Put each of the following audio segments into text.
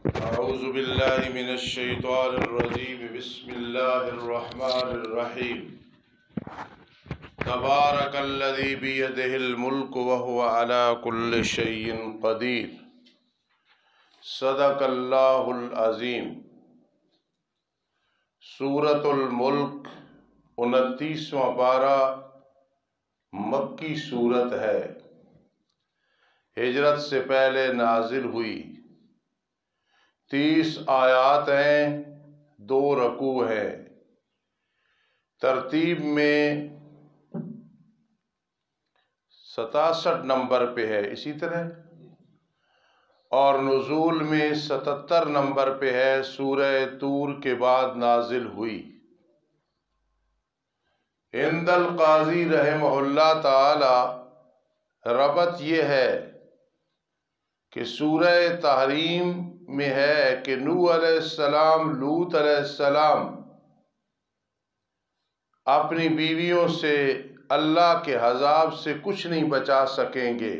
اعوذ باللہ من الشیطان الرجیم بسم اللہ الرحمن الرحیم تبارک الذی بیدہ الملک وہو علی کل شیء قدیر صدق اللہ العظیم۔ سورۃ الملک 29واں پارہ مکی سورت ہے، ہجرت سے پہلے نازل ہوئی، 30 آیات ہیں، 2 رکوع ہیں، ترتیب میں 67 نمبر پہ ہے، اسی طرح اور نزول میں 77 نمبر پہ ہے۔ سورہ طور کے بعد نازل ہوئی۔ عند القاضی رحمہ اللہ تعالی ربط یہ ہے کہ سورہ تحریم میں ہے کہ نوح علیہ السلام، لوط علیہ السلام اپنی بیویوں سے اللہ کے عذاب سے کچھ نہیں بچا سکیں گے۔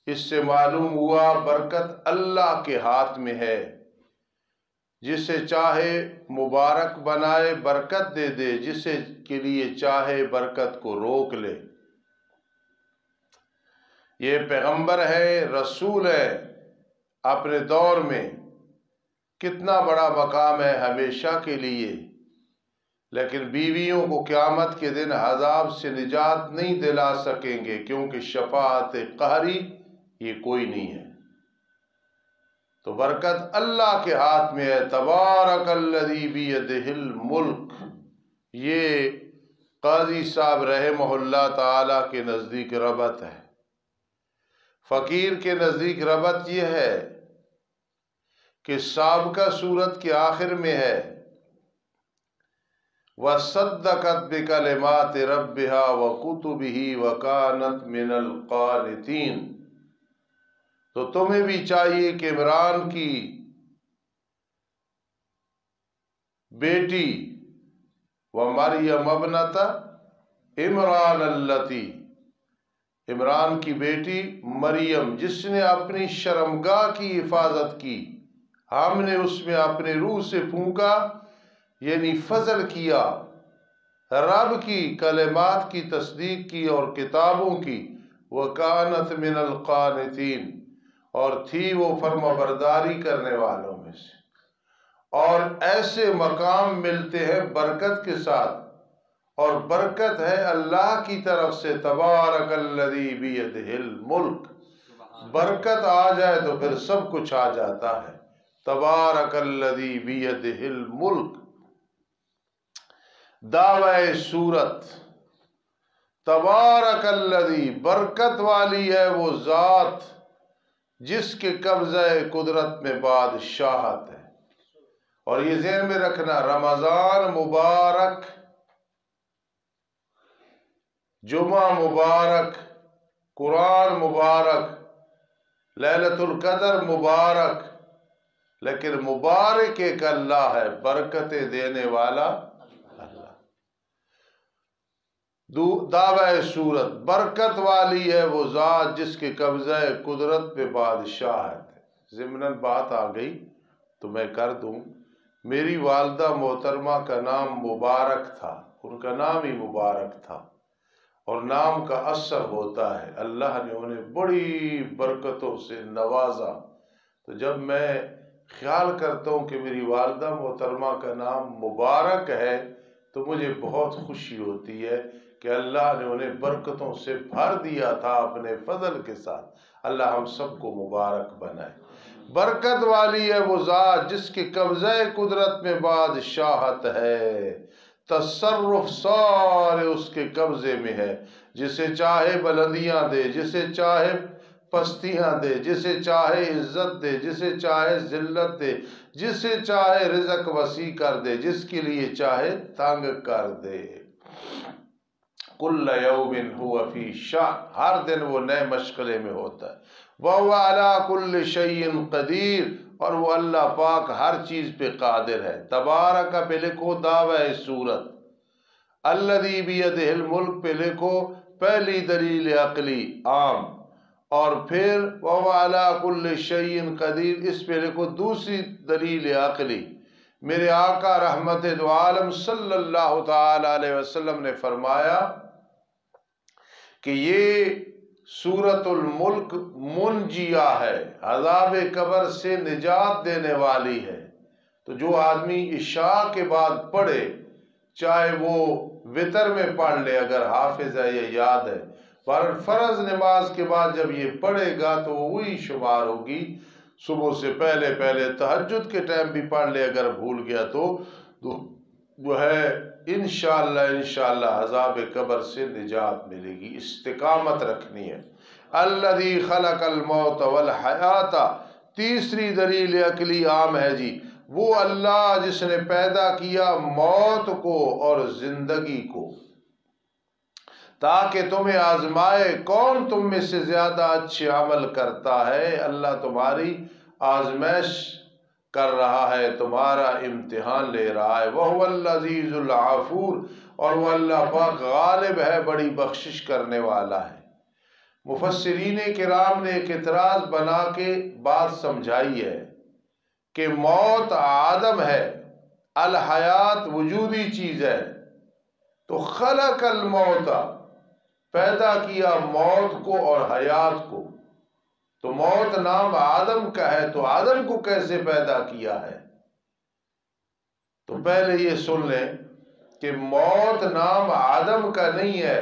اس سے معلوم ہوا برکت اللہ کے ہاتھ میں ہے، جسے چاہے مبارک بنائے برکت دے دے، جسے کے لیے چاہے برکت کو روک لے۔ یہ پیغمبر ہے، رسول ہے، اپنے دور میں کتنا بڑا مقام ہے ہمیشہ کے لیے، لیکن بیویوں کو قیامت کے دن عذاب سے نجات نہیں دلا سکیں گے، کیونکہ شفاعت قہری یہ کوئی نہیں ہے۔ تو برکت اللہ کے ہاتھ میں ہے۔ تبارک الذی بیدہ الملک، یہ قاضی صاحب رحمہ اللہ تعالی کے نزدیک ربط ہے۔ فقیر کے نزدیک ربط یہ ہے کہ سابقہ سورت کے آخر میں ہے وَصَدَّقَتْ بِكَلِمَاتِ رَبِّهَا وَكُتُبِهِ وَكَانَتْ مِنَ الْقَانِتِينَ۔ تو تمہیں بھی چاہیے کہ عمران کی بیٹی وَمَرْيَمَ ابْنَتَ عمران اللتی، عمران کی بیٹی مریم جس نے اپنی شرمگاہ کی حفاظت کی، ہم نے اس میں اپنے روح سے پھونکا، یعنی فضل کیا، رب کی کلمات کی تصدیق کی اور کتابوں کی، وَكَانَتْ مِنَ الْقَانِتِينَ، اور تھی وہ فرما برداری کرنے والوں میں سے۔ اور ایسے مقام ملتے ہیں برکت کے ساتھ، اور برکت ہے اللہ کی طرف سے۔ تبارک الذی بیدہ الملک، برکت آ جائے تو پھر سب کچھ آ جاتا ہے۔ تبارک الذی بیدہ الملک۔ دعوی سورت، تبارک الذی، برکت والی ہے وہ ذات جس کے قبضہ قدرت میں بادشاہت ہے۔ اور یہ ذہن میں رکھنا، رمضان مبارک، جمعہ مبارک، قرآن مبارک، لیلۃ القدر مبارک، لیکن مبارک ایک اللہ ہے، برکتیں دینے والا اللہ۔ دعوی سورت، برکت والی ہے وہ ذات جس کے قبضہ قدرت پہ بادشاہت ہے۔ ضمناً بات آ گئی تو میں کر دوں، میری والدہ محترمہ کا نام مبارک تھا، ان کا نام ہی مبارک تھا، اور نام کا اثر ہوتا ہے۔ اللہ نے انہیں بڑی برکتوں سے نوازا، تو جب میں خیال کرتا ہوں کہ میری والدہ محترمہ کا نام مبارک ہے تو مجھے بہت خوشی ہوتی ہے کہ اللہ نے انہیں برکتوں سے بھر دیا تھا اپنے فضل کے ساتھ۔ اللہ ہم سب کو مبارک بنائے۔ برکت والی ہے وہ ذات جس کے قبضہ قدرت میں بادشاہت ہے، تصرف سارے اس کے قبضے میں ہے، جسے چاہے بلندیاں دے، جسے چاہے پستیاں دے، جسے چاہے عزت دے، جسے چاہے ذلت دے، جسے چاہے رزق وسیع کر دے، جس کے لیے چاہے تنگ کر دے۔ کل یوم ہوا فی شأن، ہر دن وہ نئے مشغلے میں ہوتا ہے۔ وَهُوَ عَلَى كُلِّ شَيْءٍ قَدِيرٌ، اور وہ اللہ پاک ہر چیز پہ قادر ہے۔ تبارک پہ لکھو دعوی سورت، الذی بیدہ الملک پہ لکھو پہلی دلیل عقلی عام، اور پھر وَهُوَ عَلَى كُلِّ شَيْءٍ قدیر، اس پہ لکھو دوسری دلیل عقلی۔ میرے آقا رحمت دو عالم صلی اللہ تعالی علیہ وسلم نے فرمایا کہ یہ سورۃ الملک منجیہ ہے، عذاب قبر سے نجات دینے والی ہے۔ تو جو آدمی عشاء کے بعد پڑھے، چاہے وہ وتر میں پڑھ لے اگر حافظ ہے یا یاد ہے، پر فرض نماز کے بعد جب یہ پڑھے گا تو وہی شمار ہوگی۔ صبح سے پہلے تہجد کے ٹائم بھی پڑھ لے اگر بھول گیا تو جو ہے انشاءاللہ عذاب قبر سے نجات ملے گی۔ استقامت رکھنی ہے۔ الذی خلق الموت والحیات، تیسری دلیل عقلی عام ہے جی، وہ اللہ جس نے پیدا کیا موت کو اور زندگی کو تاکہ تمہیں آزمائے کون تم میں سے زیادہ اچھے عمل کرتا ہے۔ اللہ تمہاری آزمائش کر رہا ہے، تمہارا امتحان لے رہا ہے۔ وَهُوَ الْعَزِيزُ الْغَفُورُ، اور وہ اللہ پاک غالب ہے، بڑی بخشش کرنے والا ہے۔ مفسرین کرام نے ایک اعتراض بنا کے بات سمجھائی ہے کہ موت عدم ہے، الحیات وجودی چیز ہے، تو خلق الموت، پیدا کیا موت کو اور حیات کو، تو موت نام آدم کا ہے تو آدم کو کیسے پیدا کیا ہے؟ تو پہلے یہ سن لیں کہ موت نام آدم کا نہیں ہے،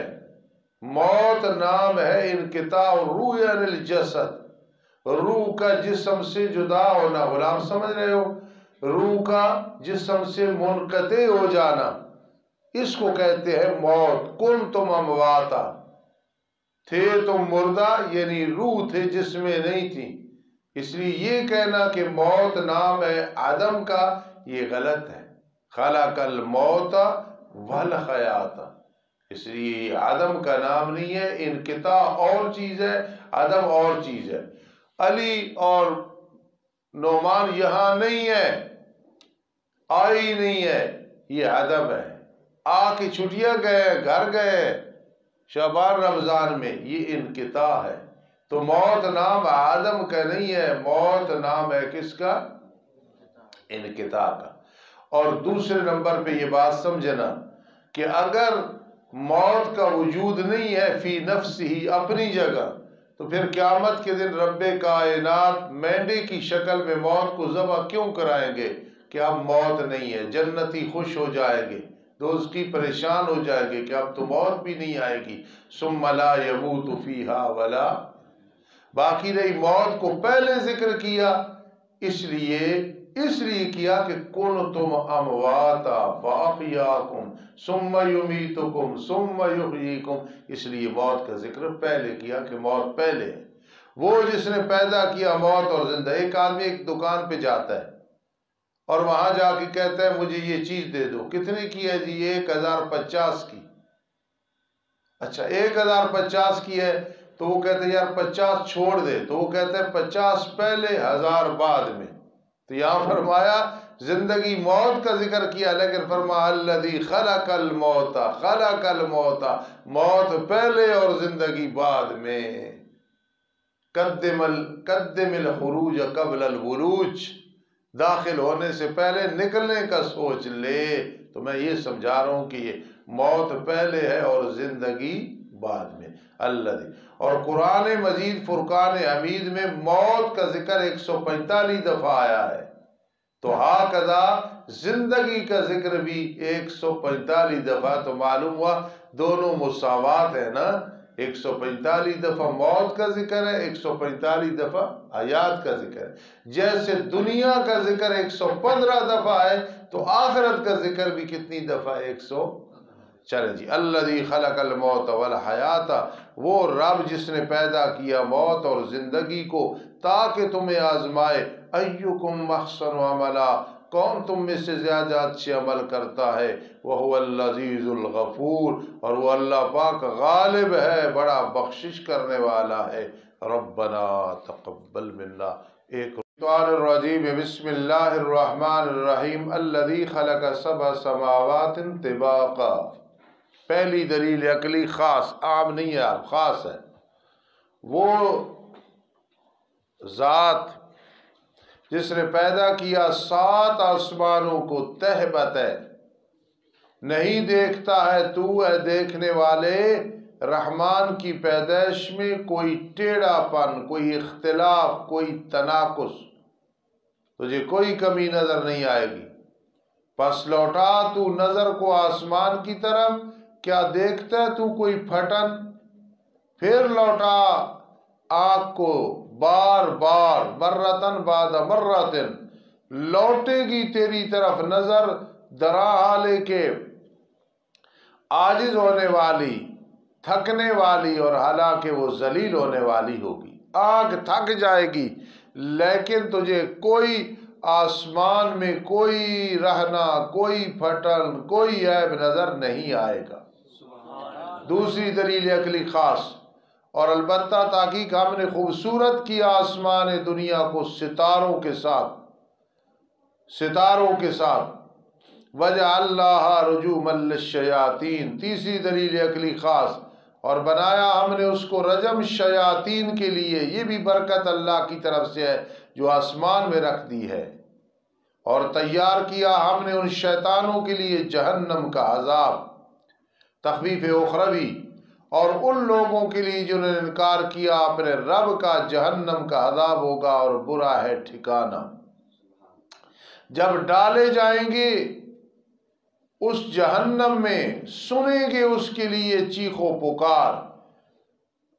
موت نام ہے انقطاع الروح عن الجسد، روح کا جسم سے جدا ہونا۔ غلام سمجھ رہے ہو؟ روح کا جسم سے منقطع ہو جانا، اس کو کہتے ہیں موت۔ کنتم امواتا، تھے تم مردہ، یعنی روح تھے جسم میں نہیں تھی، اس لیے یہ کہنا کہ موت نام ہے عدم کا یہ غلط ہے۔ خلق الموت والحیات، اس لیے عدم کا نام نہیں ہے، انقطاع اور چیز ہے، عدم اور چیز ہے۔ علی اور نعمان یہاں نہیں ہے، آئی نہیں ہے، یہ عدم ہے۔ آ کی چھٹیاں گئے، گھر گئے شعبان رمضان میں، یہ انقطاع ہے۔ تو موت نام آدم کا نہیں ہے، موت نام ہے کس کا؟ انقطاع کا۔ اور دوسرے نمبر پہ یہ بات سمجھنا کہ اگر موت کا وجود نہیں ہے فی نفس ہی، اپنی جگہ، تو پھر قیامت کے دن رب کائنات مینڈے کی شکل میں موت کو ذبح کیوں کرائیں گے کہ اب موت نہیں ہے؟ جنتی خوش ہو جائیں گے، دوزخی پریشان ہو جائیں گے کہ اب تو موت بھی نہیں آئے گی۔ ثم لا يموت فیہا ولا، باقی رہی موت کو پہلے ذکر کیا، اس لیے کیا کہ کنتم امواتا فاحیاکم ثم یمیتکم ثم یحییکم، اس لیے موت کا ذکر پہلے کیا کہ موت پہلے ہے۔ وہ جس نے پیدا کیا موت اور زندہ۔ ایک آدمی ایک دکان پہ جاتا ہے اور وہاں جا کے کہتا ہے مجھے یہ چیز دے دو، کتنے کی ہے جی؟ 1050 کی۔ اچھا 1050 کی ہے، تو وہ کہتے ہیں یار 50 چھوڑ دے، تو وہ کہتے ہیں 50 پہلے 1000 بعد میں۔ تو یہاں فرمایا زندگی موت کا ذکر کیا، لیکن فرمایا الذی خلق الموت، خلق الموت، موت پہلے اور زندگی بعد میں۔ قدم الخروج قبل الولوج، داخل ہونے سے پہلے نکلنے کا سوچ لے۔ تو میں یہ سمجھا رہا ہوں کہ یہ موت پہلے ہے اور زندگی بعد میں۔ اللہ، اور قرآن مجید فرقان حمید میں موت کا ذکر 145 دفعہ آیا ہے، تو ہاکذا زندگی کا ذکر بھی 145 دفعہ، تو معلوم ہوا دونوں مساوات ہے نا۔ 145 دفعہ موت کا ذکر ہے، 145 دفعہ حیات کا ذکر ہے۔ جیسے دنیا کا ذکر 115 دفعہ ہے تو آخرت کا ذکر بھی کتنی دفعہ؟ 100۔ چلیں جی، الذی خلق الموت والحیات، وہ رب جس نے پیدا کیا موت اور زندگی کو تاکہ تمہیں آزمائے، ایکم احسن عملا، کون تم میں سے زیادہ اچھے عمل کرتا ہے، وَهُوَ الْعَزِيزُ الْغَفُورُ، اور وہ اللہ پاک غالب ہے، بڑا بخشش کرنے والا ہے۔ ربنا تقبل منا۔ الرجیم، بسم اللہ الرحمن الرحیم، الذی خلق 7 سماوات طباقا۔ پہلی دلیل عقلی خاص، عام نہیں ہے، خاص ہے۔ وہ ذات جس نے پیدا کیا 7 آسمانوں کو تہ بتہ، نہیں دیکھتا ہے تو اے دیکھنے والے رحمان کی پیدائش میں کوئی ٹیڑھا پن، کوئی اختلاف، کوئی تناقض، تجھے کوئی کمی نظر نہیں آئے گی۔ پس لوٹا تو نظر کو آسمان کی طرف، کیا دیکھتا ہے تو کوئی پھٹن؟ پھر لوٹا آنکھ کو بار بار، مرتن بعد مرتن، لوٹے گی تیری طرف نظر درا حالے کے عاجز ہونے والی، تھکنے والی، اور حالانکہ وہ ذلیل ہونے والی ہوگی۔ آنکھ تھک جائے گی لیکن تجھے کوئی آسمان میں کوئی رہنا، کوئی پھٹن، کوئی عیب نظر نہیں آئے گا۔ دوسری دلیل عقلی خاص، اور البتہ تحقیق ہم نے خوبصورت کیا آسمان دنیا کو ستاروں کے ساتھ وَجَعَلْنَاهَا رُجُومًا لِلشَّيَاطِينِ۔ تیسری دلیل عقلی خاص، اور بنایا ہم نے اس کو رجم شیاطین کے لیے، یہ بھی برکت اللہ کی طرف سے ہے جو آسمان میں رکھ دی ہے، اور تیار کیا ہم نے ان شیطانوں کے لیے جہنم کا عذاب، تخفیف اخروی، اور ان لوگوں کے لیے جنہوں نے انکار کیا اپنے رب کا، جہنم کا عذاب ہوگا اور برا ہے ٹھکانہ۔ جب ڈالے جائیں گے اس جہنم میں، سنیں گے اس کے لیے چیخ و پکار۔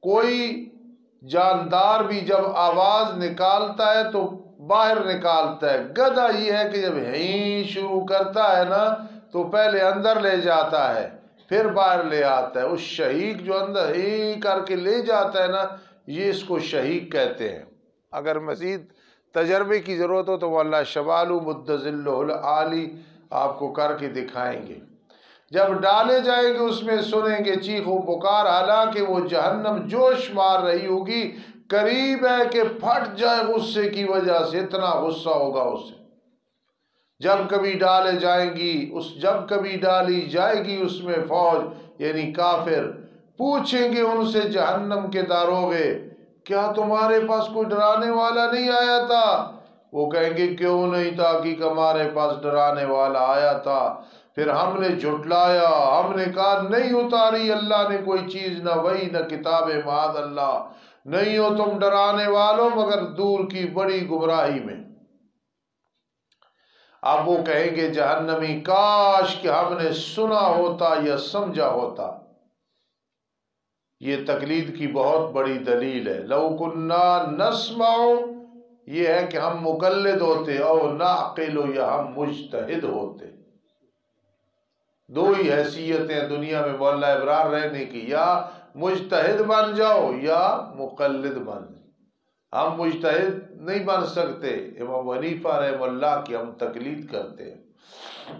کوئی جاندار بھی جب آواز نکالتا ہے تو باہر نکالتا ہے، گدھا یہ ہے کہ جب ہی شروع کرتا ہے نا تو پہلے اندر لے جاتا ہے پھر باہر لے آتا ہے۔ اس شہیق جو اندر ہی کر کے لے جاتا ہے نا، یہ اس کو شہیق کہتے ہیں۔ اگر مزید تجربے کی ضرورت ہو تو وہ اللہ شبال مدذلہ العالی آپ کو کر کے دکھائیں گے۔ جب ڈالے جائیں گے اس میں، سنیں گے چیخ و پکار، حالانکہ وہ جہنم جوش مار رہی ہوگی، قریب ہے کہ پھٹ جائے غصے کی وجہ سے، اتنا غصہ ہوگا اسے۔ جب کبھی ڈالے جائیں گی جب کبھی ڈالی جائے گی اس میں فوج یعنی کافر، پوچھیں گے ان سے جہنم کے داروغے، کیا تمہارے پاس کوئی ڈرانے والا نہیں آیا تھا؟ وہ کہیں گے کیوں نہیں تھا کہ ہمارے پاس ڈرانے والا آیا تھا، پھر ہم نے جھٹلایا، ہم نے کہا نہیں اتاری اللہ نے کوئی چیز، نہ وہی نہ کتاب، معاذ اللہ، نہیں ہو تم ڈرانے والوں مگر دور کی بڑی گمراہی میں۔ اب وہ کہیں گے جہنمی، کاش کہ ہم نے سنا ہوتا یا سمجھا ہوتا۔ یہ تقلید کی بہت بڑی دلیل ہے۔ لو کننا نسمع، یہ ہے کہ ہم مقلد ہوتے، او نعقل، یا ہم مجتہد ہوتے۔ دو ہی حیثیتیں دنیا میں مولا ابرار رہنے کی، یا مجتہد بن جاؤ یا مقلد بن جاؤ۔ ہم مجتہد نہیں بن سکتے، امام حنیفہ رحمہ اللہ کی ہم تقلید کرتے ہیں،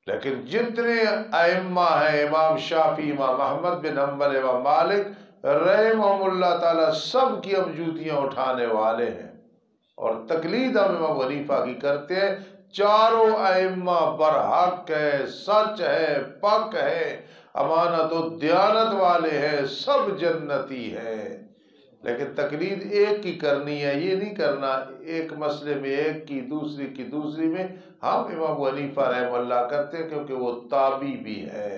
لیکن جتنے ائمہ ہیں، امام شافعی، امام احمد بن حنبل، امام مالک رحمہم اللہ تعالی، سب کی ہم جوتیاں اٹھانے والے ہیں، اور تقلید ہم امام حنیفہ کی کرتے ہیں۔ چاروں ائمہ برحق ہے، سچ ہے، پاک ہے، امانت و دیانت والے ہیں، سب جنتی ہیں، لیکن تقلید ایک کی کرنی ہے، یہ نہیں کرنا ایک مسئلے میں ایک کی، دوسری کی دوسری میں۔ ہم امام حنیفہ رحمہ اللہ کرتے ہیں کیونکہ وہ تابعی بھی ہے۔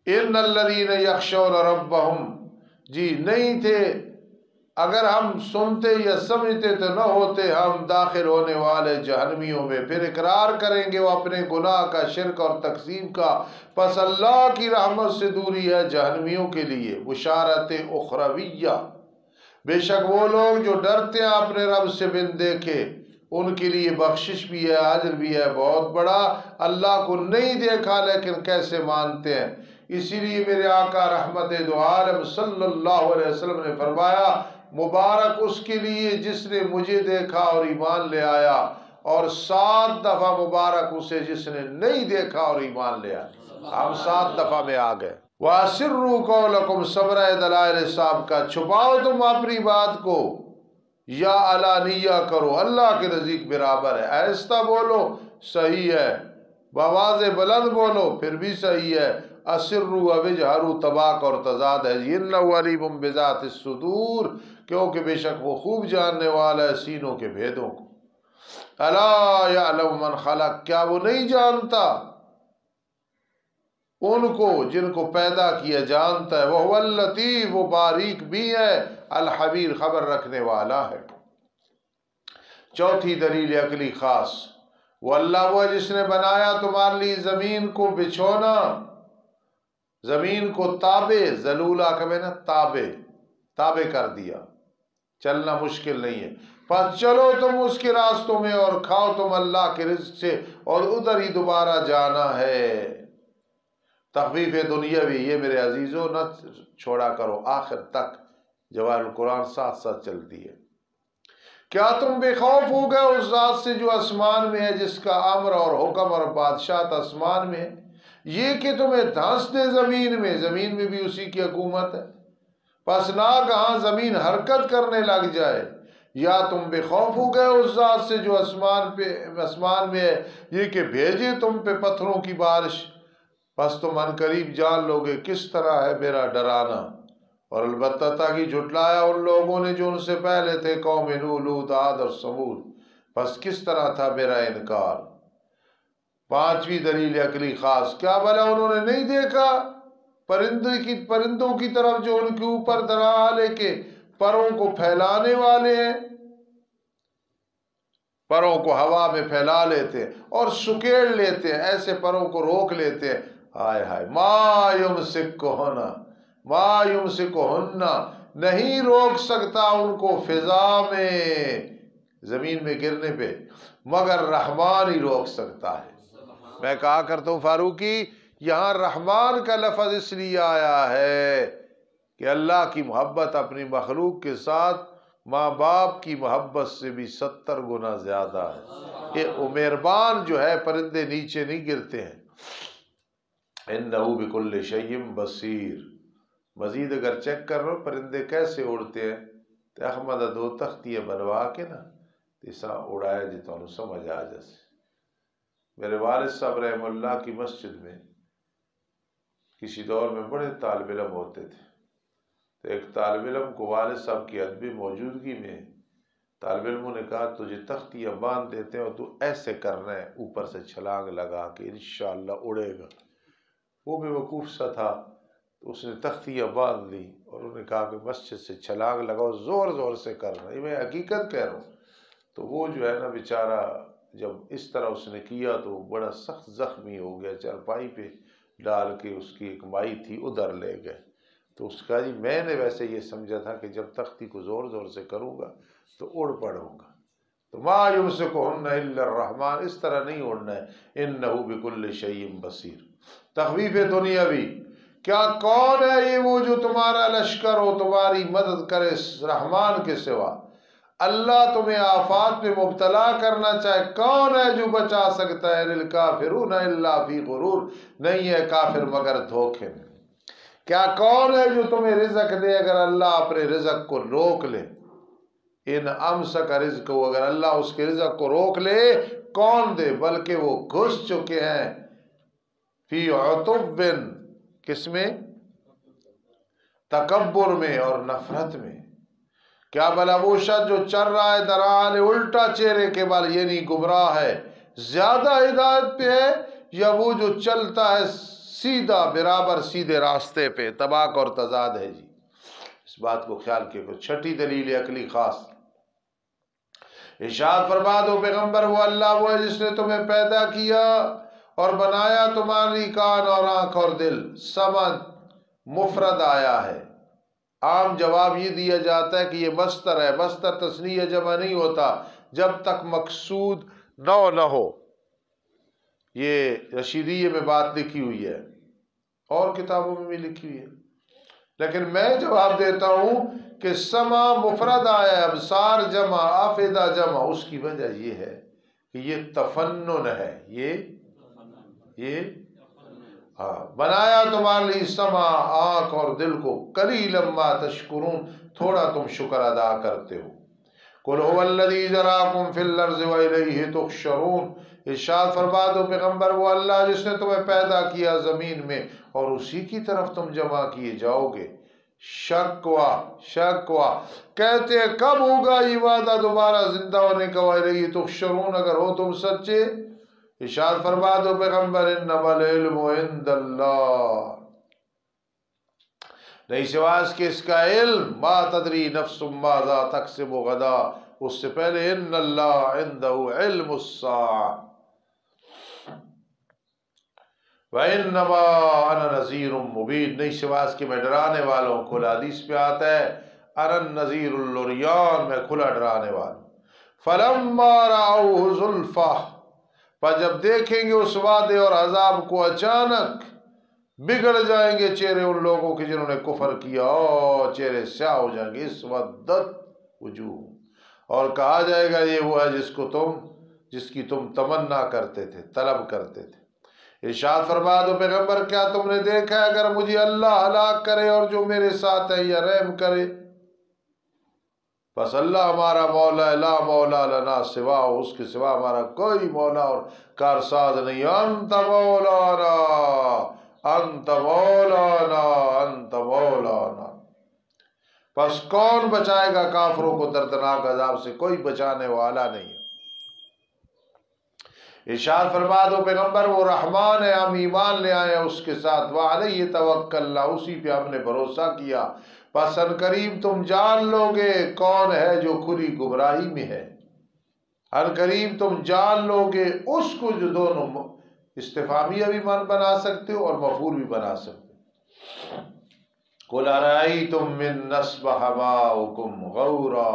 ان الذین یخشون ربہم، جی نہیں تھے، اگر ہم سنتے یا سمجھتے تو نہ ہوتے ہم داخل ہونے والے جہنمیوں میں۔ پھر اقرار کریں گے وہ اپنے گناہ کا، شرک اور تقسیم کا، پس اللہ کی رحمت سے دوری ہے جہنمیوں کے لیے۔ بشارت اخرویہ، بے شک وہ لوگ جو ڈرتے ہیں اپنے رب سے بن دیکھے، ان کے لیے بخشش بھی ہے، اجر بھی ہے بہت بڑا۔ اللہ کو نہیں دیکھا لیکن کیسے مانتے ہیں۔ اسی لیے میرے آقا رحمت دو عالم صلی اللہ علیہ وسلم نے فرمایا، مبارک اس کے لیے جس نے مجھے دیکھا اور ایمان لے آیا، اور 7 دفعہ مبارک اسے جس نے نہیں دیکھا اور ایمان لے آیا۔ ہم 7 دفعہ میں آ گئے۔ وَأَسِرُّوا قَوْلَكُمْ، صبر دلائل صاحب کا، چھپاؤ تم اپنی بات کو یا علانیہ کرو، اللہ کے نزدیک برابر ہے۔ آہستہ بولو صحیح ہے، بآواز بلند بولو پھر بھی صحیح ہے، اسروا او اجہروا طباق اور تضاد ہے، انہ علیم بذات الصدور، کیونکہ بے شک وہ خوب جاننے والا ہے سینوں کے بھیدوں کو۔ الا یعلم من خلق، کیا وہ نہیں جانتا ان کو جن کو پیدا کیا جانتا ہے، وہ اللطیف، وہ باریک بھی ہے، الخبیر، خبر رکھنے والا ہے۔ چوتھی دلیل عقلی خاص، وہ اللہ وہ ہے جس نے بنایا تمہارے لیے زمین کو بچھونا، زمین کو تابع، ذلولہ کبھی نا تابع کر دیا، چلنا مشکل نہیں ہے، پس چلو تم اس کے راستوں میں اور کھاؤ تم اللہ کے رزق سے، اور ادھر ہی دوبارہ جانا ہے۔ تخفیف دنیاوی، یہ میرے عزیزوں نہ چھوڑا کرو، آخر تک جواہر القرآن ساتھ ساتھ چلتی ہے۔ کیا تم بے خوف ہو گئے اس ذات سے جو آسمان میں ہے، جس کا امر اور حکم اور بادشاہت آسمان میں ہے، یہ کہ تمہیں دھنس دے زمین میں بھی اسی کی حکومت ہے، پس ناگہاں زمین حرکت کرنے لگ جائے۔ یا تم بے خوف ہو گئے اس ذات سے جو آسمان میں ہے، یہ کہ بھیجے تم پہ پتھروں کی بارش، پس تم ان قریب جان لوگے کس طرح ہے میرا ڈرانا۔ اور البتہ تاکہ جھٹلایا ان لوگوں نے جو ان سے پہلے تھے، قوم نوح، لوط، عاد اور ثمود، پس کس طرح تھا میرا انکار۔ پانچویں دلیل عقلی خاص، کیا بھلا انہوں نے نہیں دیکھا پرندوں کی طرف جو ان کے اوپر درحالے کے پروں کو پھیلانے والے ہیں، پروں کو ہوا میں پھیلا لیتے ہیں اور سکیڑ لیتے ہیں، ایسے پروں کو روک لیتے ہیں۔ ہائے ہائے، ما یمسکہن، نہیں روک سکتا ان کو فضا میں، زمین میں گرنے پہ، مگر رحمان ہی روک سکتا ہے۔ میں کہا کرتا ہوں فاروقی، یہاں رحمان کا لفظ اس لیے آیا ہے کہ اللہ کی محبت اپنی مخلوق کے ساتھ ماں باپ کی محبت سے بھی 70 گنا زیادہ ہے۔ وہ مہربان جو ہے، پرندے نیچے نہیں گرتے ہیں۔ انہ بکل شیء بصیر، مزید اگر چیک کر رہو پرندے کیسے اڑتے ہیں تو احمد دو تختیاں بنوا کے نا ایسا اڑایا جی تو سمجھ آ جیسے۔ میرے والد صاحب رحم اللہ کی مسجد میں کسی دور میں بڑے طالب علم ہوتے تھے، تو ایک طالب علم کو والد صاحب کی ادبی موجودگی میں طالب علموں نے کہا تجھے تختیاں باندھ دیتے ہیں اور تو ایسے کرنا ہے، اوپر سے چھلانگ لگا کے انشاءاللہ اڑے گا۔ وہ بے وقوف سا تھا، تو اس نے تختیاں باندھ لی اور انہوں نے کہا کہ مسجد سے چھلانگ لگاؤ، زور زور سے کرنا، یہ میں حقیقت کہہ رہا ہوں۔ تو وہ جو ہے نا بیچارہ، جب اس طرح اس نے کیا تو بڑا سخت زخمی ہو گیا، چارپائی پہ ڈال کے اس کی ایک مائی تھی ادھر لے گئے۔ تو اس کا جی میں نے ویسے یہ سمجھا تھا کہ جب تختی کو زور زور سے کروں گا تو اڑ پڑوں گا، تو ما یمسکہن الا الرحمن، اس طرح نہیں اڑنا ہے۔ انہ بکل شیء بصیر۔ تخویف دنیاوی، کیا کون ہے یہ وہ جو تمہارا لشکر ہو، تمہاری مدد کرے رحمان کے سوا؟ اللہ تمہیں آفات میں مبتلا کرنا چاہے، کون ہے جو بچا سکتا ہے؟ للکافرون الا فی غرور، نہیں ہے کافر مگر دھوکے میں۔ کیا کون ہے جو تمہیں رزق دے اگر اللہ اپنے رزق کو روک لے؟ ان امسک رزقہ، اگر اللہ اس کے رزق کو روک لے کون دے؟ بلکہ وہ گھس چکے ہیں فی عتو، کس میں؟ تکبر میں اور نفرت میں۔ کیا بھلا وہ شخص جو چل رہا ہے درحال الٹا چہرے کے بل، یعنی گمراہ ہے، زیادہ ہدایت پہ ہے، یا وہ جو چلتا ہے سیدھا برابر سیدھے راستے پہ؟ طباق اور تضاد ہے جی، اس بات کو خیال کیے۔ چھٹی دلیل عقلی خاص، ارشاد فرما دو پیغمبر، وہ اللہ وہ ہے جس نے تمہیں پیدا کیا اور بنایا تمہاری کان اور آنکھ اور دل۔ سمد مفرد آیا ہے، عام جواب یہ دیا جاتا ہے کہ یہ مصدر ہے، مصدر تثنیہ جمع نہیں ہوتا جب تک مقصود نہ ہو۔ یہ رشیدیہ میں بات لکھی ہوئی ہے، اور کتابوں میں بھی لکھی ہوئی ہے، لیکن میں جواب دیتا ہوں کہ سما مفرد آیا ہے، ابصار جمع، افئدہ جمع۔ اس کی وجہ یہ ہے کہ یہ تفنن ہے، یہ بنایا تمہارے لیے سما، آنکھ اور دل کو، قلیلا ما تشکرون، تھوڑا تم شکر ادا کرتے ہو۔ قل هو الذی ذراکم فی الارض والیہ تحشرون، ارشاد فرما دو پیغمبر وہ اللہ جس نے تمہیں پیدا کیا زمین میں اور اسی کی طرف تم جمع کیے جاؤ گے۔ شکوا کہتے ہیں کب ہوگا یہ وعدہ دوبارہ زندہ ہونے کا، والیہ تحشرون اگر ہو تم سچے۔ ارشاد فرما دو پیغمبر انما العلم عند اللہ، نہیں سوا اس کے اس کا علم، ما تدری نفس ماذا تکسب غدا، اس سے پہلے ان اللہ عنده علم الساعہ وَإِنَّمَا أَنَا نَذِيرٌ مُبِينٌ، نہیں سوا اس کے میں ڈرانے والوں کو، حدیث پہ آتا ہے أَنَا النَّذِيرُ الْعُرْيَانُ، میں کھلا ڈرانے والا۔ فَلَمَّا رَأَوْهُ زُلْفَةً، پر جب دیکھیں گے اس وعدے اور عذاب کو اچانک بگڑ جائیں گے چہرے ان لوگوں کے جنہوں نے کفر کیا، اور چہرے سیاہ ہو جائیں گے، اسودت وجوہ، اور کہا جائے گا یہ وہ ہے جس کی تم تمنا کرتے تھے، طلب کرتے تھے۔ ارشاد فرما دو پیغمبر کیا تم نے دیکھا ہے اگر مجھے اللہ ہلاک کرے اور جو میرے ساتھ ہے یا رحم کرے، بس اللہ ہمارا مولا ہے، لا مولا لنا سوا، اس کے سوا ہمارا کوئی مولا اور کارساز نہیں۔ انت مولانا انت مولانا انت مولانا، پس کون بچائے گا کافروں کو دردناک عذاب سے؟ کوئی بچانے والا نہیں ہے۔ ارشاد فرما دو پیغمبر وہ رحمان ہے، ہم ایمان لے آئے ہیں اس کے ساتھ، وعلیہ توکلنا، اسی پہ ہم نے بھروسہ کیا، پس ان قریب تم جان لو گے کون ہے جو کھلی گمراہی میں ہے، ان قریب تم جان لو گے اس کو، جو دونوں استفہامیہ بھی بنا سکتے ہو اور مفعول بھی بنا سکتے ہو۔ قل ارأیتم من نصبح ماؤکم غورا،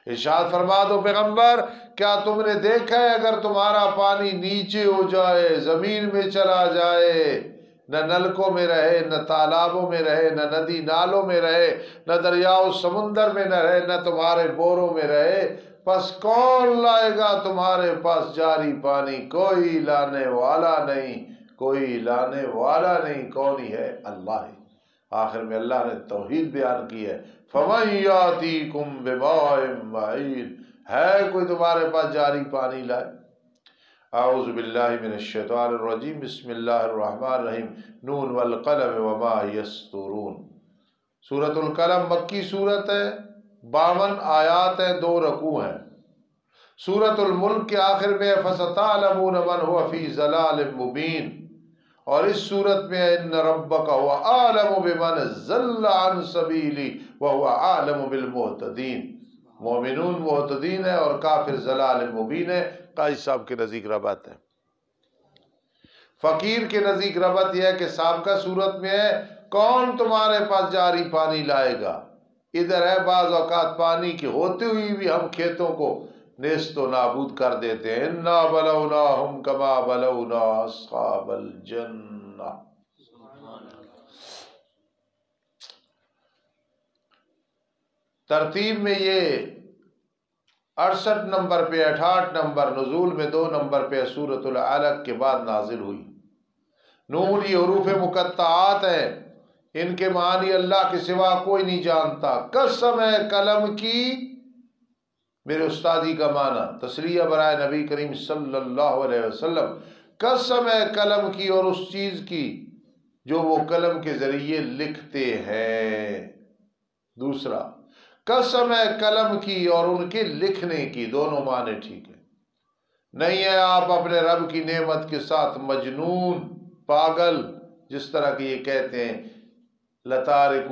ارشاد فرما دو پیغمبر کیا تم نے دیکھا ہے اگر تمہارا پانی نیچے ہو جائے، زمین میں چلا جائے، نہ نلکوں میں رہے، نہ تالابوں میں رہے، نہ ندی نالوں میں رہے، نہ دریاؤ سمندر میں نہ رہے، نہ تمہارے بوروں میں رہے، پس کون لائے گا تمہارے پاس جاری پانی؟ کوئی لانے والا نہیں، کوئی لانے والا نہیں، کون ہی ہے؟ اللہ ہے۔ آخر میں اللہ نے توحید بیان کی ہے، فَمَن يَأْتِيكُم بِمَاءٍ مَّعِينٍ، ہے کوئی تمہارے پاس جاری پانی لائے؟ اعوذ باللہ من الشیطان الرجیم، بسم اللہ الرحمن الرحیم، نون والقلم وما یسطرون۔ سورۃ القلم مکی صورت ہے، 52 آیات ہیں، 2 رکوع ہیں۔ سورۃ الملک کے آخر میں فَسَتَعْلَمُونَ مَنْ هُوَ فِي ضَلَالٍ مُبِينٍ، اور اس صورت میں ان ربک هو اعلم بمن ضل عن سبیلی وهو اعلم بالمہتدین، مومنون مہتدین ہے اور کافر ضلال مبین ہے۔ قاضی صاحب کے نزدیک ربط ہے، فقیر کے نزدیک ربط یہ ہے کہ سابقہ صورت میں ہے کون تمہارے پاس جاری پانی لائے گا، ادھر ہے بعض اوقات پانی کے ہوتے ہوئی بھی ہم کھیتوں کو نیست و نابود کر دیتے ہیں۔ انا بلوناہم کما بلونا اصحاب الجنہ۔ ترتیب میں یہ 68 نمبر پہ، 68 نمبر، نزول میں 2 نمبر پہ سورۃ العلق کے بعد نازل ہوئی۔ نون یہ حروف مقطعات ہیں، ان کے معنی اللہ کے سوا کوئی نہیں جانتا۔ قسم ہے قلم کی، میرے استادی کا معنی تسلیہ برائے نبی کریم صلی اللہ علیہ وسلم، قسم ہے قلم کی اور اس چیز کی جو وہ قلم کے ذریعے لکھتے ہیں۔ دوسرا، قسم ہے قلم کی اور ان کے لکھنے کی، دونوں معنی ٹھیک ہے۔ نہیں ہے آپ اپنے رب کی نعمت کے ساتھ مجنون، پاگل، جس طرح کہ یہ کہتے ہیں لَتَارِكُ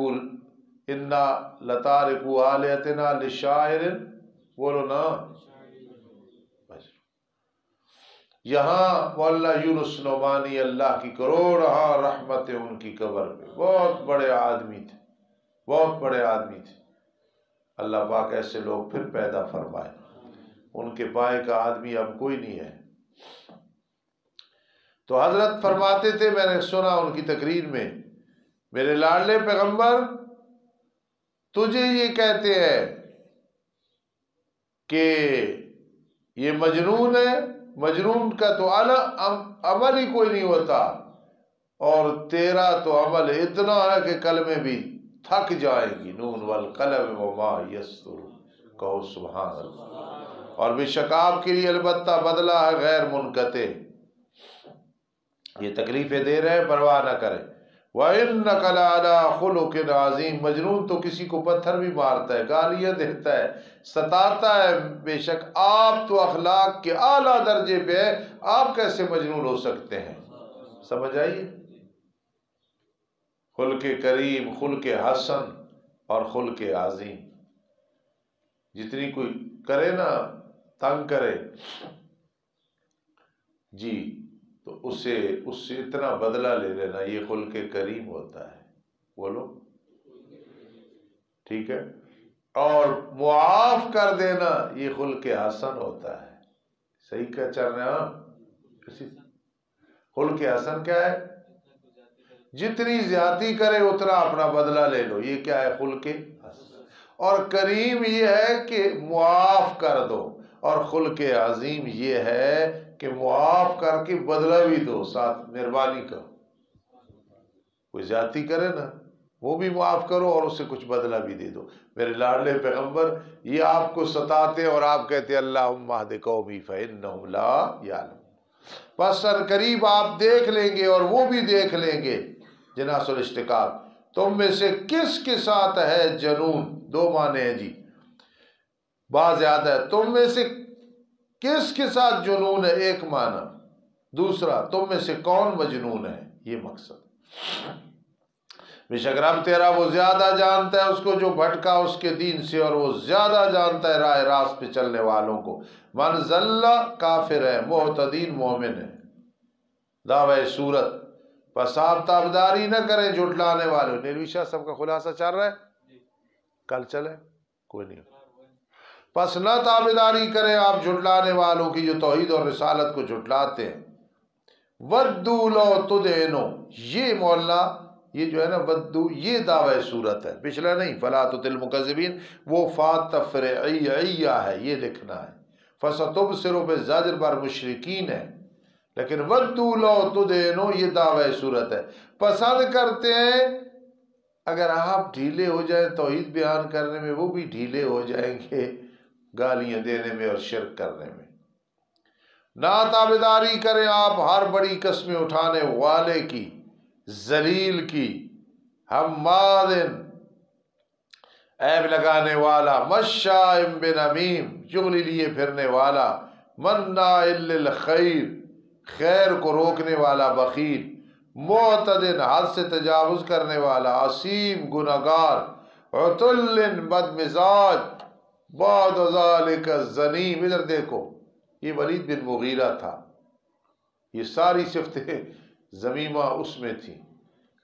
اِنَّا لَتَارِكُ آلِهَتِنَا لِشَاعِرٍ، بولو نا۔ یہاں مولانا یونس نعمانی اللہ کی کروڑہاں رحمتیں ان کی قبر پہ، بہت بڑے آدمی تھے، بہت بڑے آدمی تھے۔ اللہ پاک ایسے لوگ پھر پیدا فرمائے، ان کے پائے کا آدمی اب کوئی نہیں ہے۔ تو حضرت فرماتے تھے، میں نے سنا ان کی تقریر میں، میرے لاڈلے پیغمبر تجھے یہ کہتے ہیں کہ یہ مجنون ہے، مجنون کا تو عمل ہی کوئی نہیں ہوتا، اور تیرا تو عمل اتنا ہے کہ کلمے بھی تھک جائیں گی۔ نون والقلم وما یسطرون۔ کہو سبحان اللہ۔ اور بے شک آپ کے لیے البتہ بدلہ ہے غیر منقطع، یہ تکلیفیں دے رہے ہیں پرواہ نہ کریں۔ وَإِنَّكَ لَعَلَىٰ خُلُقٍ عَظِيمٍ، مجنون تو کسی کو پتھر بھی مارتا ہے، گالیاں دیتا ہے، ستاتا ہے، بے شک آپ تو اخلاق کے اعلیٰ درجے پہ ہیں، آپ کیسے مجنون ہو سکتے ہیں؟ سمجھ آئیے؟ خلق کریم، خلق حسن اور خلق عظیم، جتنی کوئی کرے نا تنگ کرے جی تو اس سے اتنا بدلہ لے لینا، یہ خلق کریم ہوتا ہے، بولو ٹھیک ہے؟ اور معاف کر دینا یہ خلق حسن ہوتا ہے۔ صحیح کیا چل رہے ہیں؟ خلق حسن کیا ہے؟ جتنی زیادتی کرے اتنا اپنا بدلہ لے لو، یہ کیا ہے؟ خلق حسن۔ اور کریم یہ ہے کہ معاف کر دو، اور خلق عظیم یہ ہے کہ معاف کر کے بدلہ بھی دو، ساتھ مہربانی کرو۔ کوئی زیادتی کرے نا وہ بھی معاف کرو اور اسے کچھ بدلہ بھی دے دو۔ میرے لاڈلے پیغمبر یہ آپ کو ستاتے اور آپ کہتے اللہم اہد قومی فانہم لا یعلمون، بس ان قریب آپ دیکھ لیں گے اور وہ بھی دیکھ لیں گے۔ جناس الاشتقاق، تم میں سے کس کے ساتھ ہے جنون؟ دو معنی ہیں جی، بات زیادہ ہے۔ تم میں سے کس کے ساتھ جنون ہے ایک معنی، دوسرا تم میں سے کون مجنون ہے یہ مقصد۔ بے شک رب تیرا وہ زیادہ جانتا ہے اس کو جو بھٹکا اس کے دین سے، اور وہ زیادہ جانتا ہے راہ راست پہ چلنے والوں کو۔ من ضل کافر ہے، معتدین مومن ہے۔ دعوی سورت، بس آپ تابداری نہ کریں جھٹلانے والوں۔ نیلوی شاہ صاحب کا خلاصہ چل رہا ہے، کل چلے کوئی نہیں۔ پس نہ تابداری کریں آپ جھٹلانے والوں کی جو توحید اور رسالت کو جھٹلاتے ہیں۔ ودو لو تدہنو، یہ مولانا یہ جو ہے نا ودو یہ دعوی صورت ہے، پچھلا نہیں۔ فلا تطع المکذبین وہ فات تفریعیہ ہے، یہ لکھنا ہے۔ فستبصر بالزجر بر مشرکین ہے، لیکن ودو لو تدہنو یہ دعوی صورت ہے۔ پسند کرتے ہیں اگر آپ ڈھیلے ہو جائیں توحید بیان کرنے میں، وہ بھی ڈھیلے ہو جائیں گے گالیاں دینے میں اور شرک کرنے میں۔ نہ تابداری کریں آپ ہر بڑی قسمیں اٹھانے والے کی، ذلیل کی، حمادن عیب لگانے والا، مشاء بنمیم چغلی لیے پھرنے والا، مناع للخیر خیر کو روکنے والا بخیل، معتدن حد سے تجاوز کرنے والا، عصیم گنہگار، عتل بد مزاج، بعد ذالک زنیم۔ ادھر دیکھو یہ ولید بن مغیرہ تھا، یہ ساری صفتیں ذمیمہ اس میں تھی۔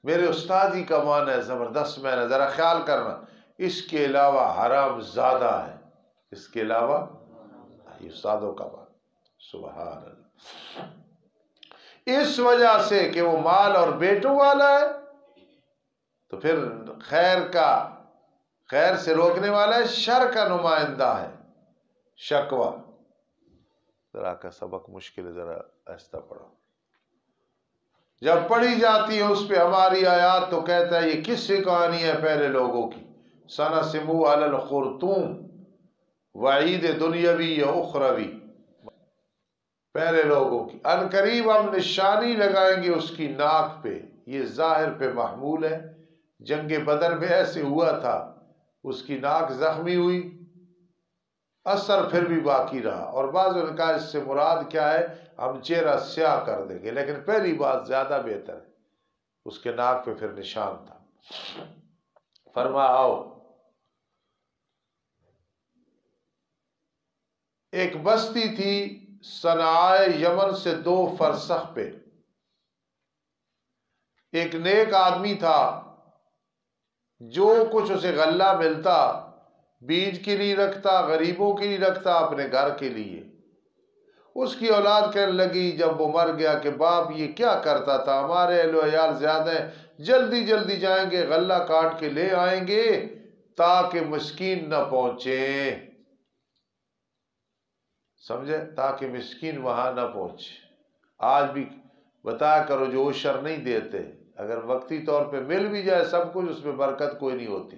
میرے استادی کا معنی ہے زبردست، میں نے ذرا خیال کرنا، اس کے علاوہ حرام زادہ ہے، اس کے علاوہ یہ استادوں کا معنی، سبحان اللہ۔ اس وجہ سے کہ وہ مال اور بیٹوں والا ہے تو پھر خیر سے روکنے والا ہے، شر کا نمائندہ ہے، شکوہ۔ ذرا کا سبق مشکل ہے، ذرا آہستہ پڑھو۔ جب پڑھی جاتی ہے اس پہ ہماری آیات تو کہتا ہے یہ کس سے کہانی ہے پہلے لوگوں کی، سنسمو علی الخرطوم، وعید دنیاوی یا اخروی، پہلے لوگوں کی۔ ان قریب ہم نشانی لگائیں گے اس کی ناک پہ، یہ ظاہر پہ محمول ہے۔ جنگ بدر میں ایسے ہوا تھا، اس کی ناک زخمی ہوئی، اثر پھر بھی باقی رہا، اور بعض نے کہا اس سے مراد کیا ہے، ہم چہرہ سیاہ کر دیں گے، لیکن پہلی بات زیادہ بہتر ہے، اس کے ناک پہ پھر نشان تھا۔ فرما آؤ، ایک بستی تھی صنعاء یمن سے 2 فرسخ پہ، ایک نیک آدمی تھا، جو کچھ اسے غلہ ملتا بیج کے لیے رکھتا، غریبوں کے لیے رکھتا، اپنے گھر کے لیے۔ اس کی اولاد کہنے لگی جب وہ مر گیا کہ باپ یہ کیا کرتا تھا، ہمارے اہل و عیال زیادہ ہیں، جلدی جلدی جائیں گے غلہ کاٹ کے لے آئیں گے تاکہ مسکین نہ پہنچیں، سمجھے، تاکہ مسکین وہاں نہ پہنچے۔ آج بھی بتایا کرو جو عشر نہیں دیتے، اگر وقتی طور پہ مل بھی جائے سب کچھ، اس میں برکت کوئی نہیں ہوتی۔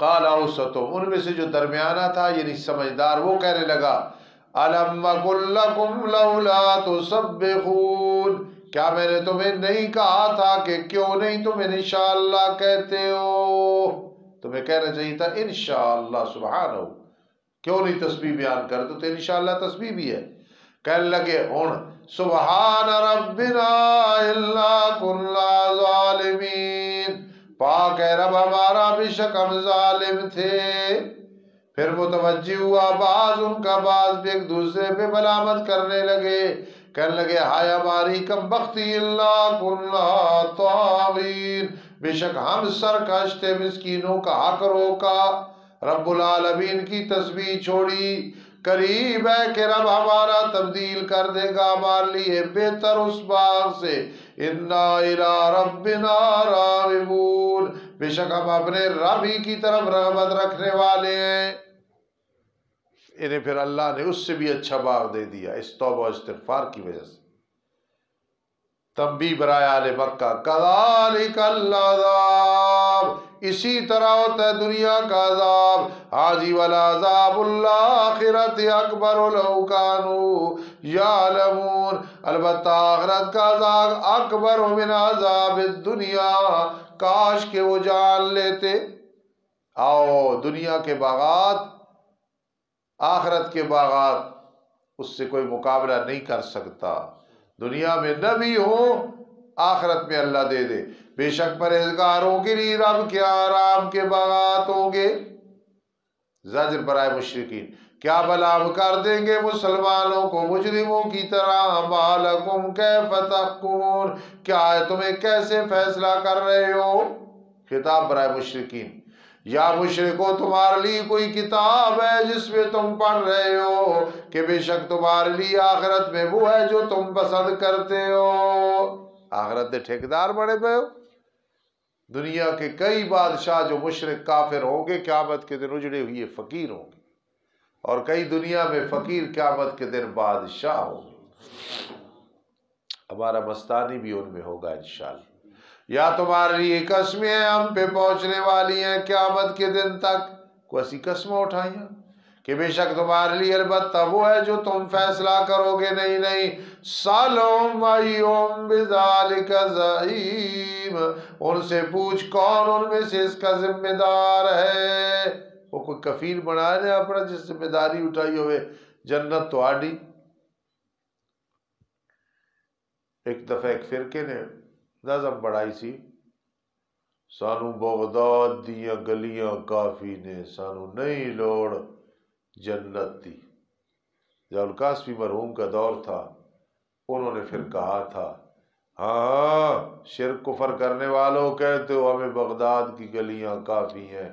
قال اوسطهم، ان میں سے جو درمیانہ تھا یعنی سمجھدار، وہ کہنے لگا الم اقل لکم لولا تسبحون، کیا میں نے تمہیں نہیں کہا تھا کہ کیوں نہیں تم انشاءاللہ کہتے ہو؟ تمہیں کہنا چاہیے تھا انشاءاللہ سبحانہ، کیوں نہیں تسبیح بیان کرتے؟ تو انشاءاللہ تسبیح بھی ہے۔ کہنے لگے ہن سبحان ربنا الا کنا ظالمین، پاک ہے رب ہمارا بے شک ہم ظالم تھے۔ پھر متوجہ ہوا بعض ان کا بعض بھی ایک دوسرے پہ ملامت کرنے لگے، کہنے لگے ہائے ہماری کم بختی، اللہ کنا طاغین، بے شک ہم سرکش تھے، مسکینوں کا حق روکا، رب العالمین کی تسبیح چھوڑی۔ قریب ہے کہ رب ہمارا تبدیل کر دے گا ہمارے لیے بہتر اس باغ سے، انا الی ربنا راغبون، بے شک ہم اپنے رب ہی کی طرف رغبت رکھنے والے ہیں۔ انہیں پھر اللہ نے اس سے بھی اچھا باغ دے دیا اس توبہ و استغفار کی وجہ سے۔ تنبیہ برائے اہل مکہ، کذالک العذاب، اسی طرح ہوتا ہے دنیا کا عذاب، حاجی والعذاب الآخرت اکبر لو کانوا یعلمون، البتہ آخرت کا عذاب اکبر من عذاب الدنیا، کاش کہ وہ جان لیتے۔ آؤ دنیا کے باغات آخرت کے باغات اس سے کوئی مقابلہ نہیں کر سکتا۔ دنیا میں نہ بھی ہو، آخرت میں اللہ دے دے، بے شک پرہیزگاروں کے لیے رب کے آرام کے باغات ہوں گے۔ زجر برائے مشرکین، کیا بھلا ہم کر دیں گے مسلمانوں کو مجرموں کی طرح؟ ما لکم کیف تحکمون، کیا ہے تمہیں کیسے فیصلہ کر رہے ہو؟ خطاب برائے مشرکین، یا مشرکو تمہارے لیے کوئی کتاب ہے جس میں تم پڑھ رہے ہو کہ بے شک تمہارے لیے آخرت میں وہ ہے جو تم پسند کرتے ہو؟ آخرت کے ٹھیکیدار بڑے پے ہو۔ دنیا کے کئی بادشاہ جو مشرک کافر ہوں گے قیامت کے دن اجڑے ہوئے فقیر ہوں گے، اور کئی دنیا میں فقیر قیامت کے دن بادشاہ ہوں گے۔ ہمارا مستانی بھی ان میں ہوگا انشاءاللہ۔ یا تمہارے لیے قسمیں ہیں ہم پہ پہنچنے والی ہیں قیامت کے دن تک، کوئی ایسی قسمیں اٹھائیاں کہ بے شک تمہارے لیے البتہ وہ ہے جو تم فیصلہ کرو گے۔ نہیں نہیں، سالہم ایہم بذالک زعیم، ان سے پوچھ کون ان میں سے اس کا ذمہ دار ہے۔ وہ کوئی کفیل بنائے نے اپنا جس ذمہ داری اٹھائی ہوئے، جنت تو آڈی۔ ایک دفعہ ایک فرقے نے نظم بڑھائی سی، سانو بغداد دیاں گلیاں کافی نے، سانو نہیں لوڑ جنت دی۔ جب القاسمی مرحوم کا دور تھا، انہوں نے پھر کہا تھا ہاں شرک کفر کرنے والوں کہتے ہو ہمیں بغداد کی گلیاں کافی ہیں،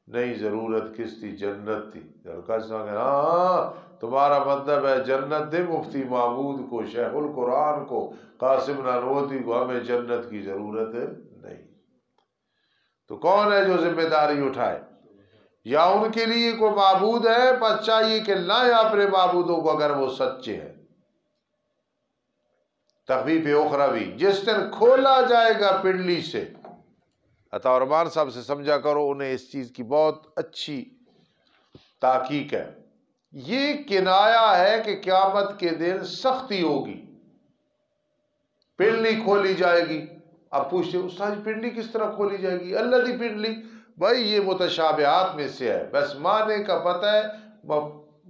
نہیں ضرورت کس تھی جنت تھی۔ القاسمی کہا ہاں تمہارا مطلب ہے جنت دے مفتی محمود کو، شیخ القرآن کو، قاسم نانوتوی کو، ہمیں جنت کی ضرورت نہیں۔ تو کون ہے جو ذمہ داری اٹھائے؟ یا ان کے لیے کوئی معبود ہے؟ بس چاہیے کہ لائیں اپنے معبودوں کو اگر وہ سچے ہیں۔ تخفیف اخروی، جس دن کھولا جائے گا پنڈلی سے، عطا رحمان صاحب سے سمجھا کرو، انہیں اس چیز کی بہت اچھی تحقیق ہے۔ یہ کنایا ہے کہ قیامت کے دن سختی ہوگی، پنڈلی کھولی جائے گی۔ اب پوچھتے استاد پنڈلی کس طرح کھولی جائے گی؟ اللہ دی پنڈلی، بھائی یہ متشابہات میں سے ہے، بس معنی کا پتہ ہے،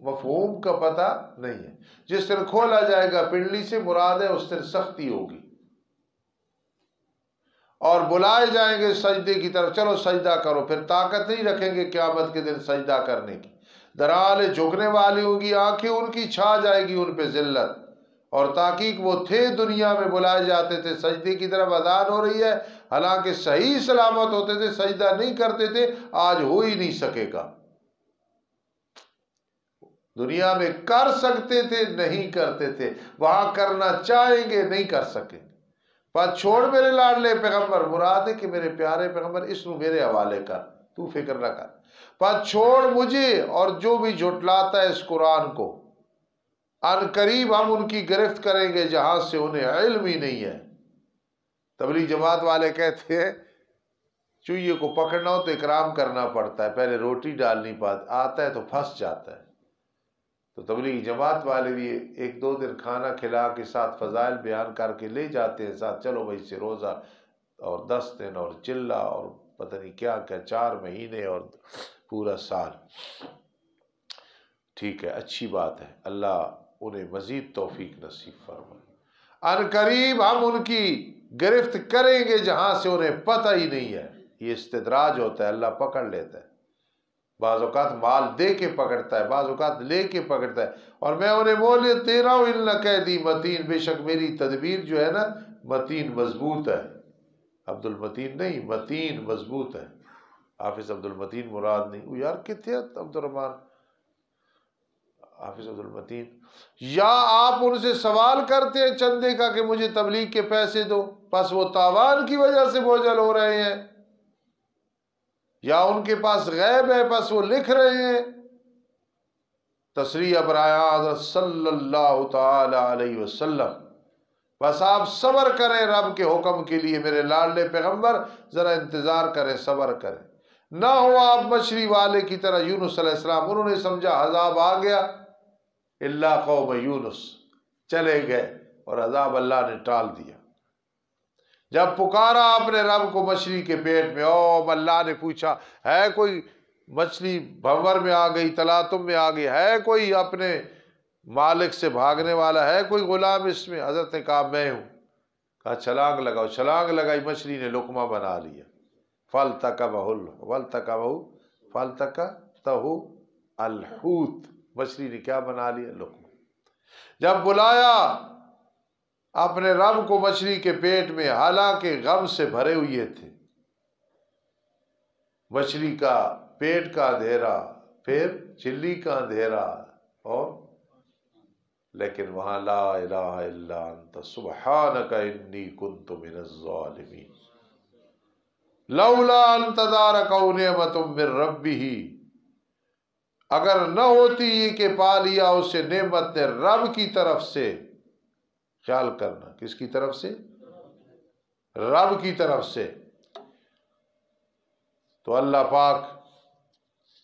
مفہوم کا پتہ نہیں ہے۔ جس دن کھولا جائے گا پنڈلی سے مراد ہے اس دن سختی ہوگی، اور بلائے جائیں گے سجدے کی طرف، چلو سجدہ کرو، پھر طاقت نہیں رکھیں گے قیامت کے دن سجدہ کرنے کی، درحال جھکنے والی ہوگی آنکھیں ان کی، چھا جائے گی ان پہ ذلت۔ اور تحقیق وہ تھے دنیا میں بلائے جاتے تھے سجدے کی طرف، اذان ہو رہی ہے حالانکہ صحیح سلامت ہوتے تھے، سجدہ نہیں کرتے تھے، آج ہو ہی نہیں سکے گا۔ دنیا میں کر سکتے تھے نہیں کرتے تھے، وہاں کرنا چاہیں گے نہیں کر سکیں گے۔ پر چھوڑ میرے لاڈلے پیغمبر، مراد ہے کہ میرے پیارے پیغمبر اس ਨੂੰ میرے حوالے کر، تو فکر نہ کر، پر چھوڑ مجھے اور جو بھی جھٹلاتا ہے اس قرآن کو، ان قریب ہم ان کی گرفت کریں گے جہاں سے انہیں علم ہی نہیں ہے۔ تبلیغ جماعت والے کہتے ہیں چوہے کو پکڑنا ہو تو اکرام کرنا پڑتا ہے، پہلے روٹی ڈالنی آتا ہے تو پھنس جاتا ہے۔ تو تبلیغی جماعت والے بھی ایک دو دن کھانا کھلا کے ساتھ فضائل بیان کر کے لے جاتے ہیں ساتھ، چلو بھائی سے روزہ اور 10 دن اور چلہ اور پتہ نہیں کیا کیا 4 مہینے اور پورا سال۔ ٹھیک ہے، اچھی بات ہے، اللہ انہیں مزید توفیق نصیب فرمائے۔ ان قریب ہم ان کی گرفت کریں گے جہاں سے انہیں پتہ ہی نہیں ہے۔ یہ استدراج ہوتا ہے، اللہ پکڑ لیتا ہے، بعض اوقات مال دے کے پکڑتا ہے، بعض اوقات لے کے پکڑتا ہے۔ اور میں انہیں مولے تیرا ہوں ان قیدی متین، بے شک میری تدبیر جو ہے نا متین مضبوط ہے، عبد المتین نہیں، متین مضبوط ہے۔ حافظ عبد المتین مراد نہیں، وہ یار کتنے عبد الرحمن حافظ عبد المتین۔ یا آپ ان سے سوال کرتے ہیں چندے کا کہ مجھے تبلیغ کے پیسے دو، پس وہ تاوان کی وجہ سے بوجھل ہو رہے ہیں، یا ان کے پاس غیب ہے پس وہ لکھ رہے ہیں۔ تصریح برائے حضرت صلی اللہ تعالی علیہ وسلم، بس آپ صبر کریں رب کے حکم کے لیے، میرے لاڈلے پیغمبر ذرا انتظار کریں، صبر کریں، نہ ہو آپ مچھلی والے کی طرح یونس علیہ السلام، انہوں نے سمجھا عذاب آ گیا، اللہ قوم یونس، چلے گئے اور عذاب اللہ نے ٹال دیا۔ جب پکارا آپ نے رب کو مچھلی کے پیٹ میں، اللہ نے پوچھا ہے کوئی مچھلی بھنور میں آ گئی، تلاتم میں آ گئی، ہے کوئی اپنے مالک سے بھاگنے والا، ہے کوئی غلام اس میں؟ حضرت نے کہا میں ہوں، کہا چھلانگ لگاؤ، چھلانگ لگائی، مچھلی نے لقمہ بنا لیا۔ فَالْتَقَمَهُ الْحُوتُ، مچھلی نے کیا بنا لیا؟ لقمہ۔ جب بلایا اپنے رب کو مچھلی کے پیٹ میں، حالانکہ غم سے بھرے ہوئے تھے، مچھلی کا پیٹ کا اندھیرا، پھر چلی کا اندھیرا، اور لیکن وہاں لا الہ الا انت سبحانک انی کنت من الظالمین، لولا ان تدارکہ نعمت من ربہ، اگر نہ ہوتی یہ کہ پا لیا اسے نعمت نے رب کی طرف سے، خیال کرنا کس کی طرف سے؟ رب کی طرف سے، تو اللہ پاک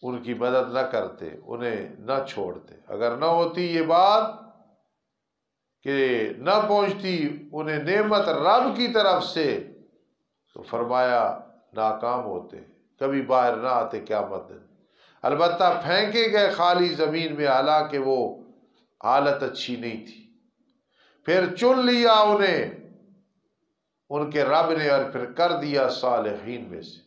ان کی مدد نہ کرتے، انہیں نہ چھوڑتے۔ اگر نہ ہوتی یہ بات کہ نہ پہنچتی انہیں نعمت رب کی طرف سے، تو فرمایا ناکام ہوتے، کبھی باہر نہ آتے قیامت دن۔ البتہ پھینکے گئے خالی زمین میں، حالانکہ وہ حالت اچھی نہیں تھی۔ پھر چن لیا انہیں ان کے رب نے، اور پھر کر دیا صالحین میں سے۔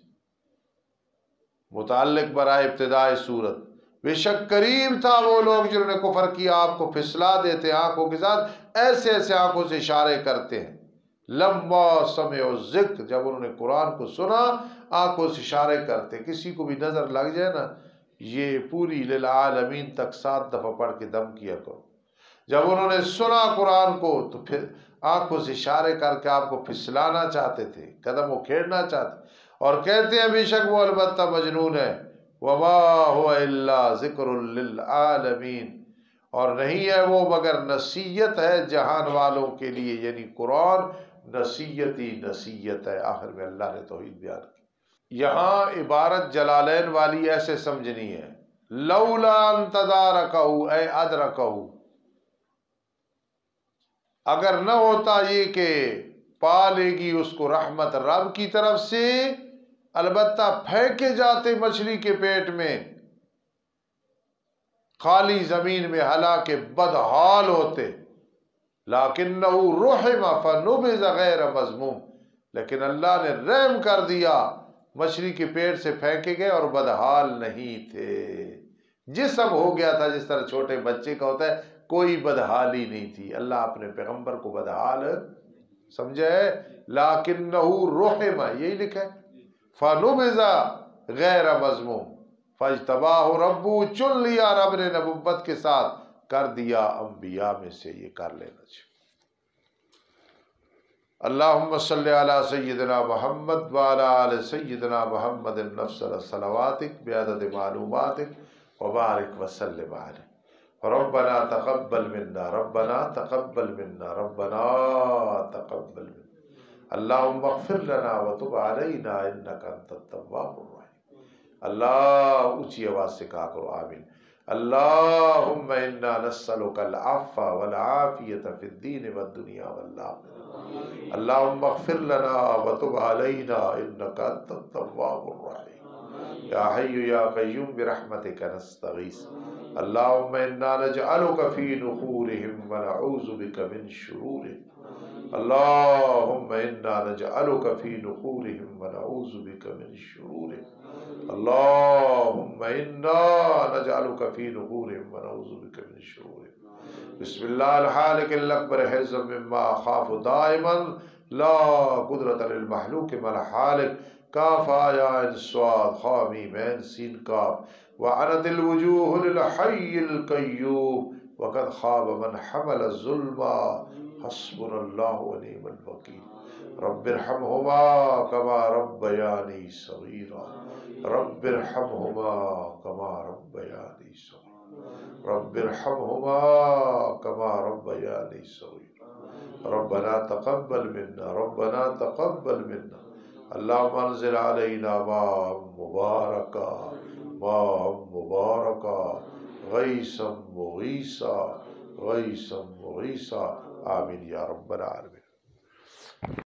متعلق برائے ابتدائے صورت، بے شک قریب تھا وہ لوگ جنہوں نے کفر کیا، آپ کو پھسلا دیتے آنکھوں کے ساتھ، ایسے ایسے آنکھوں سے اشارے کرتے ہیں۔ لما سمعوا الذکر، جب انہوں نے قرآن کو سنا آنکھوں سے اشارے کرتے۔ کسی کو بھی نظر لگ جائے نا، یہ پوری للعالمین تک 7 دفعہ پڑھ کے دم کیا کرو۔ جب انہوں نے سنا قرآن کو تو پھر آنکھوں سے اشارے کر کے آپ کو پھسلانا چاہتے تھے، قدم اکھیڑنا چاہتے، اور کہتے ہیں بے شک وہ البتہ مجنون ہے، وما هو الا ذکر للعالمین، اور نہیں ہے وہ مگر نصیحت ہے جہان والوں کے لیے، یعنی قرآن نصیحت ہی نصیحت ہے۔ آخر میں اللہ نے توحید بیان کی۔ یہاں عبارت جلالین والی ایسے سمجھنی ہے، لولا ان تدارکہ اے ادرکہ، اگر نہ ہوتا یہ کہ پا لے گی اس کو رحمت رب کی طرف سے، البتہ پھینکے جاتے مچھلی کے پیٹ میں خالی زمین میں، حالانکہ بدحال ہوتے، لیکنہ رحم فنبذ غیر مذموم، لیکن اللہ نے رحم کر دیا، مچھلی کے پیٹ سے پھینکے گئے اور بدحال نہیں تھے، جسم ہو گیا تھا جس طرح چھوٹے بچے کا ہوتا ہے، کوئی بدحالی نہیں تھی۔ اللہ اپنے پیغمبر کو بدحال سمجھے، لیکنہ رحم، یہی لکھا ہے، فنبذ غیر مذموم، فاجتباہ ربہ، چن لیا رب نے نبوت کے ساتھ، کر دیا انبیاء میں سے، یہ کر لینا چاہیے۔ اللہم صلی علی سیدنا محمد وعلی آل سیدنا محمد نفس صلواتک بعدد معلوماتک وبارک وسلم علیہ۔ ربنا تقبل منا، ربنا تقبل منا، ربنا تقبل منا، اللہم اغفر لنا وتب علینا انک انت التواب الرحیم۔ اللہ اونچی آواز سے کہا کرو آمین۔ اللہم انا نسألک العفو والعافیۃ فی الدین والدنیا والآخرہ۔ اللہم اغفر لنا وتب علینا انک انت التواب الرحیم۔ یا حی یا قیوم برحمتک نستغیث۔ اللہم انا نجعلک فی نحورہم ونعوذ بک من شرورہم۔ اللہم انا نجعلک فی نحورہم ونعوذ بک من شرورہم۔ اللہم انا نجعلک فی نحورہم ونعوذ بک من شرورہم۔ بسم اللہ الحالق الاکبر حزم مما اخاف دائما لا قدرت للمحلوق مع الحالق۔ کاف آیا عین صاد خا میم عین سین کاف وعنت الوجوہ للحی القیوم وقد خاب من حمل الظلم حسبنا اللہ ونعم الوکیل۔ رب ارحمہما کما ربیانی صغیرا۔ رب ارحمہما کما ربیانی صغیرا۔ رب ارحمہما کما ربیانی صغیرا۔ ربنا تقبل منا ربنا تقبل منا۔ اللہم انزل علینا ماء مبارکا ماء مبارکا غیثا مغیثا غیثا مغیثا آمین یا رب العالمین۔